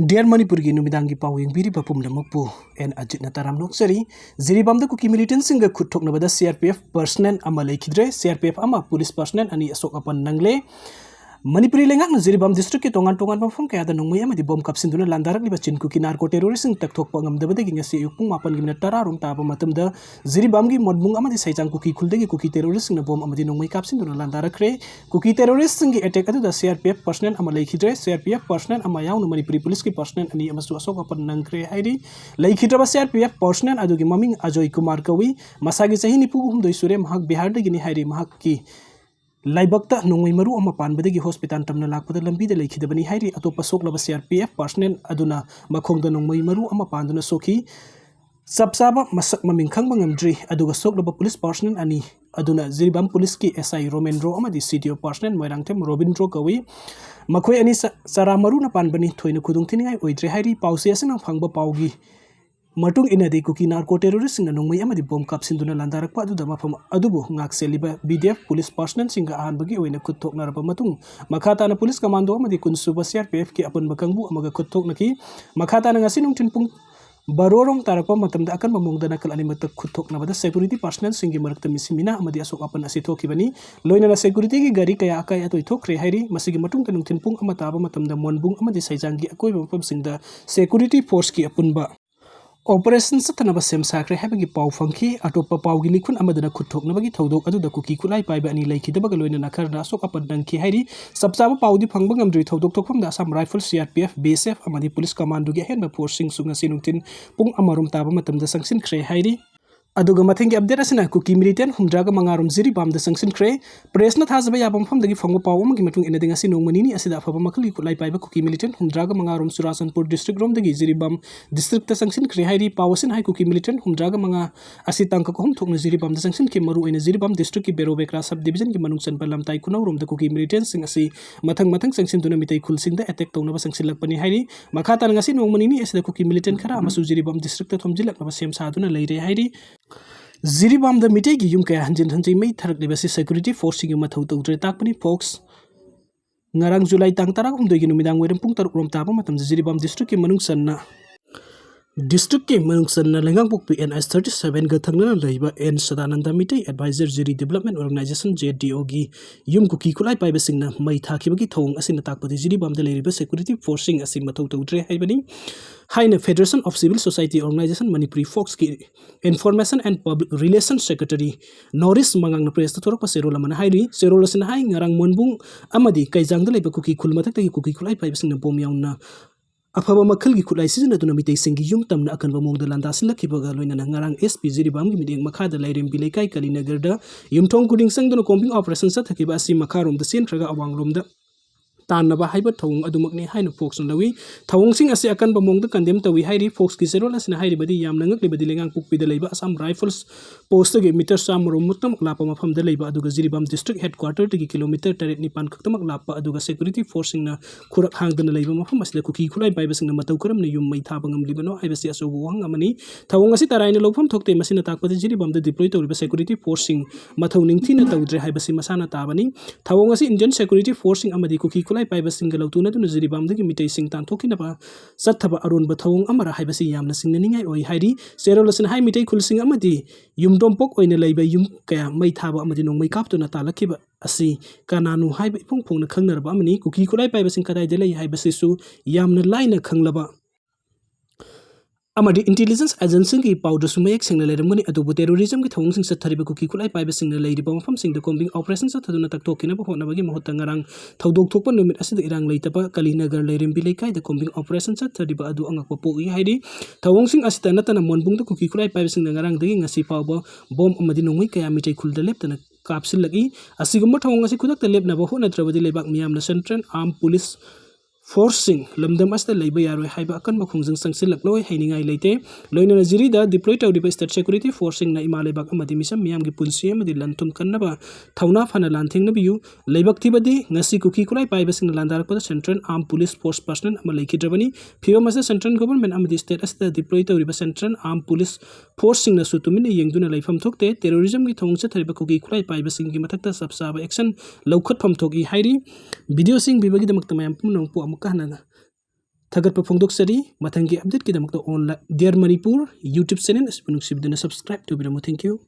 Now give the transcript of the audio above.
Dear Manipuri Numidangi Pawing Biri Papum Namopu and Ajit Nataram Noksari, Ziribam the Kuki militant singer could talk about the CRPF personnel Amalay Kidre, CRPF Ama, police personnel, and Yasok upon Nangle. Manipuri lengak na Ziribam district ke tongan-tongan pamfam kaya danong maya di bom kapsin duna landarak liba chin kuki narko terorising taktok pangam dabade ginga si yukung mapan gimna tararum taba matam da Ziribam gi modbung ama di saijang kuki khulde gi kuki terorising na bom ama di nong may kapsin duna landarak re kuki terorising gi attack atu da CRPF personnel ama laikhidre CRPF personnel ama yaw no Manipuri police ki personnel ani ama su asok apan nangkre hairi laikhidra ba CRPF personnel adu gi maming Ajoy Kumar kawi masagi sahi nipu humdoi sure mahak Bihar da gini hairi mahak ki Laibakta nongoi maru ama panbadagi hospital tamna lakpada lambi da laikhidabani hairi atopa soklaba CRPF personnel aduna makhongda nongoi maru ama panduna soki sabsaba masak mamingkhang mangamdri aduga soklaba police personnel ani aduna Ziribam police ki SI Romendro ama di CTO personnel moirangtem Robindro kawi makhoi ani sara maru na panbani thoina khudung thiningai oidre hairi pause asana phangba paugi Matung ina de kuki narco terrorist na nongmai ama di bom kapsin duna landarak pa adu mafam adubo ngak seliba BDF police personnel singa ahan bagi oina kutok narapa matung makata na police commando ama di kunsuba CRPF ki apun bakangbu amaga kutok naki makata na ngasinung tinpung barorong tarakpa matamda akan mamongda nakal ani matak kutok na bada security personnel singi marakta misimina ama di asok apan asito kibani loina na security ki gari kaya akai ato ithok re hairi masigi matung kanung tinpung ama taba matamda monbung ama di saijangi akoi mafam singda security force ki apun ba Operation Satanaba Sem Sacre having a pow funky, Atopa Pau Gilikun Amadana Kutok Nabagi Todo, Adu the Kuki Khutlai Paiba and Lake the Bagalo in Nakarda, so up and Danki Hari, Subsaba Pau di Pangbangam Todo from the Assam Rifle CRPF, BSF, Amadi Police Command to get hand by forcing Sungasinungtin, Pung Amarum Tabamatam the Sanction Cray Hari. Aduga mathingi update asina Kuki militant humdraga mangarum Ziribam the sanction cray presna thasba yabam pham dagi phangbo pawam gi matung ina dinga sinong manini asida phaba makali Khutlai Paiba Kuki militant humdraga mangarum Surasanpur district rom dagi Ziribam district the sanction cray hairi pawasin hai Kuki militant humdraga manga asitang ka hum thokna Ziribam the sanction ki maru ina Ziribam district ki Berobekra sub division ki manung san palam tai kunaw rom the Kuki militant sing asi mathang sanction tuna mitai khulsing da attack tawna ba sanction lakpani hairi makhata nga sinong manini asida Kuki militant khara amasu Ziribam district ta thomjilak na sem saduna leire hairi Ziribam the Mitegi Yum Kaya Hanjin Hanji May Tarak Libasi Security Forcing Matho Takpani Fox Ngarang July Tangtarak Doginumidang Wedam Punktar Rom Tabamatam Ziribam District Manung Sanna District Manung Sanna Langang Book PNS 37 Gatangana Labor and Sadananda Mitei Advisor Jiri Development Organization JDOG Yum Kuki Khutlai Paiba Singna May Takibagi Tong Asinatak the Ziribam the Labor Security Forcing Asimato Dre Habani Haine Federation of Civil Society Organization Manipuri Fox ki Information and Public Relations Secretary Norris Mangang na Press Toro Serola Manhairi Serola Sinhai Ngarang Monbung Amadi Kaijang the Labor Kuki Khulmatak the Kuki Khutlai Paiba Singna Bomiaw na Apaba makal gi Khutlai season na mitay singi yung tam na akan bamong dalanda sila kibaga loy na ngarang SP Ziribam gi miding makada lairem bilekay kalinagarda yung tong kuding sang dono combing operation sa thakiba asi makarom da sin traga awang rom da tan na ba haiba thawong adumakni haina Fox lawi thawong sing asi akan bamong da kandem tawi hairi Fox ki zero la sina hairi badi yam nangak libadi lengang pukpi da leiba Assam Rifles post ge meter sam romutam lapa mafam da leiba aduga Ziribam district headquarter tigi kilometer 9 kaktamak lapa aduga security forcing na khurak hang da leiba mafam asle Kuki Khutlai Paiba sing na mataw karam na yum mai thabangam libano haibasi aso wang amani thawong asi tarai na lofam thokte masina takpati Ziribam da deploy tawriba security forcing mathaw ningthi na tawdre haibasi masana tabani thawong asi Indian security forcing amadi Kuki Khutlai Paiba single tuna dun Ziribam dagi mitay sing tan thoki na ba sathaba aron bathawong amara haibasi yamna sing naningai oi hairi serola sin hai mitay khulsing amadi yum dompok oina leiba yum kaya mai thaba amadi nong mai kap tuna talakiba asi kananu haiba ipong na khangnarba amani Kuki Khutlai Paiba sing kadai delai haibasi su yamna laina khanglaba Amadi intelligence agency ki powder sumayak sing na leramgani adubu terrorism ki thawong sing sa thariba Kuki Khutlai Paiba sing na leiriba mafam sing the combing operation sa thaduna taktokina ba hona bagi mahota ngarang thawdok thokpa numit asida irang leitaba kalinagar leirim bilaikai the combing operation sa thariba adu angakpa pogi haidi thawong sing asita natana monbung the Kuki Khutlai Paiba sing na ngarang dagi ngasi pawba bom amadi nongmai kaya mitai khulda leptana kapsil lagi asigumba thawong asi khudak ta lepna ba hona trabadi lebak miyam na Central Armed Police Forcing lamdam asta leiba yaroi haiba akan makhungjang sangsil lakloi hainingai leite loina na Jiri da deploy tawriba state security forcing na imale bak amadi misam miyam gi punsi amadi lantum kannaba thawna phana lanthing na biu leibak thibadi ngasi Kuki Khutlai Paiba sing landarak pa Central Armed Police Force personnel ama leikhidrabani phio masa central government amadi state asta deploy tawriba Central Armed Police Forcing na sutumina yengduna leifam thokte terrorism gi thawng sa thariba Kuki Khutlai Paiba sing gi mathakta sabsaba action laukhat pham thoki hairi video sing bibagi damak tamayam pumnong pu kahna Thagatpa phongdoksari mathanggi update kidamukta online Dear Manipur YouTube channel asibunuk sibdana subscribe to biramu. Thank you.